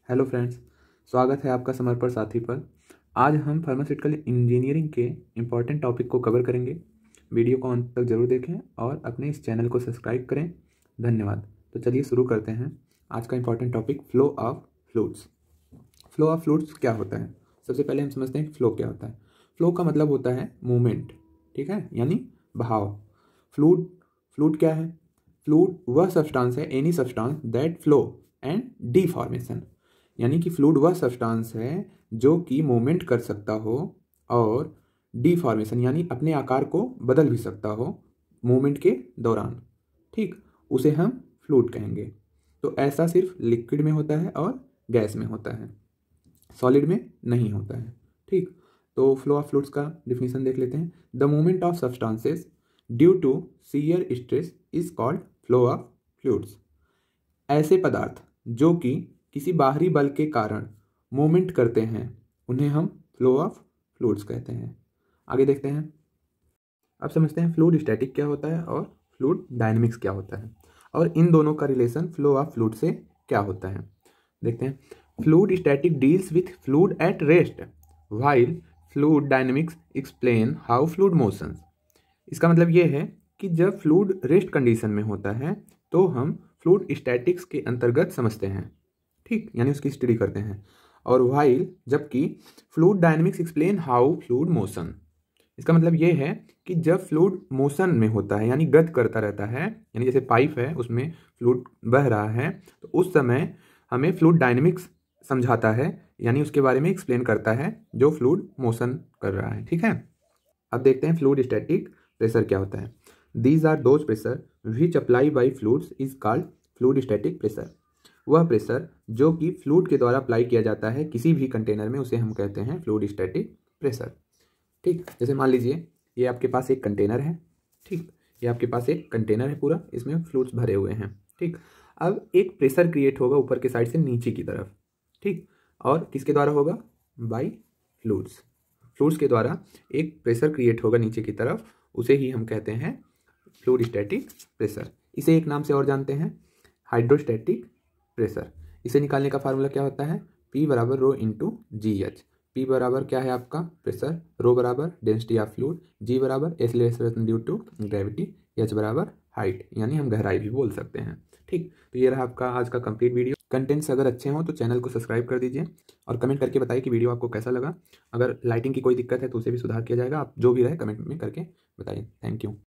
Hello friends, स्वागत है आपका समर्पण साथी पर। आज हम फार्मास्यूटिकल इंजीनियरिंग के इम्पॉर्टेंट टॉपिक को कवर करेंगे। वीडियो को अंत तक जरूर देखें और अपने इस चैनल को सब्सक्राइब करें। धन्यवाद। तो चलिए शुरू करते हैं आज का important topic, flow of fluids. Flow of fluids क्या होता है? सबसे पहले हम समझते हैं कि फ्लो क्या होता है। फ्लो का मतलब होता है मूवमेंट, ठीक है, यानी बहाव। फ्लूइड क्या है? फ्लूइड वह सब्सटेंस है, any substance that flow and deformation, यानी कि फ्लूइड वह सब्सटेंस है जो कि मूवमेंट कर सकता हो और डिफॉर्मेशन यानी अपने आकार को बदल भी सकता हो मूवमेंट के दौरान, ठीक, उसे हम फ्लूइड कहेंगे। तो ऐसा सिर्फ लिक्विड में होता है और गैस में होता है, सॉलिड में नहीं होता है, ठीक। तो फ्लो ऑफ फ्लूइड्स का डिफिनीशन देख लेते हैं। The movement of substances due to shear stress is called flow of fluids. ऐसे पदार्थ जो कि किसी बाहरी बल के कारण मूवमेंट करते हैं उन्हें हम फ्लो ऑफ फ्लूइड्स कहते हैं। आगे देखते हैं। अब समझते हैं फ्लूइड स्टैटिक क्या होता है और फ्लूइड डायनेमिक्स क्या होता है और इन दोनों का रिलेशन फ्लो ऑफ फ्लूइड से क्या होता है। देखते हैं। Fluid static deals with fluid at rest while fluid dynamics explain how fluid motions. इसका मतलब ये है कि जब फ्लूइड रेस्ट कंडीशन में होता है तो हम फ्लूइड स्टैटिक्स के अंतर्गत समझते हैं, ठीक, यानी उसकी स्टडी करते हैं। और व्हाइल, जबकि fluid dynamics explain how fluid motion. इसका मतलब ये है कि जब फ्लूइड मोशन में होता है यानी गति करता रहता है, यानी जैसे पाइप है उसमें फ्लूइड बह रहा है, तो उस समय हमें फ्लूइड डायनेमिक्स समझाता है, यानी उसके बारे में एक्सप्लेन करता है जो फ्लूइड मोशन कर रहा है, ठीक है। अब देखते हैं फ्लूइड स्टैटिक प्रेशर क्या होता है। These are those pressure which apply by fluids is called fluid static pressure. वह प्रेशर जो कि फ्लूइड के द्वारा अप्लाई किया जाता है किसी भी कंटेनर में, उसे हम कहते हैं फ्लूइड स्टैटिक प्रेशर, ठीक। जैसे मान लीजिए ये आपके पास एक कंटेनर है, ठीक, ये आपके पास एक कंटेनर है पूरा, इसमें फ्लूइड्स भरे हुए हैं, ठीक। अब एक प्रेशर क्रिएट होगा ऊपर के साइड से नीचे की तरफ, ठीक, और किसके द्वारा होगा? By fluids. फ्लूइड्स के द्वारा एक प्रेशर क्रिएट होगा नीचे की तरफ, उसे ही हम कहते हैं फ्लूइड स्टैटिक प्रेशर। इसे एक नाम से और जानते हैं, हाइड्रोस्टैटिक प्रेशर। इसे निकालने का फार्मूला क्या होता है? P बराबर rho into G H. P बराबर क्या है आपका? प्रेशर, रो बराबर डेंसिटी ऑफ फ्लूइड, G बराबर acceleration due to gravity, H बराबर हाइट, यानी हम गहराई भी बोल सकते हैं, ठीक। तो ये रहा आपका आज का कंप्लीट वीडियो। कंटेंट्स अगर अच्छे हों तो चैनल को सब्सक्राइब कर दीजिए और कमेंट करके बताइए कि वीडियो आपको कैसा लगा। अगर लाइटिंग की कोई दिक्कत है तो उसे भी सुधार किया जाएगा। आप जो भी रहे कमेंट में करके बताइए। Thank you.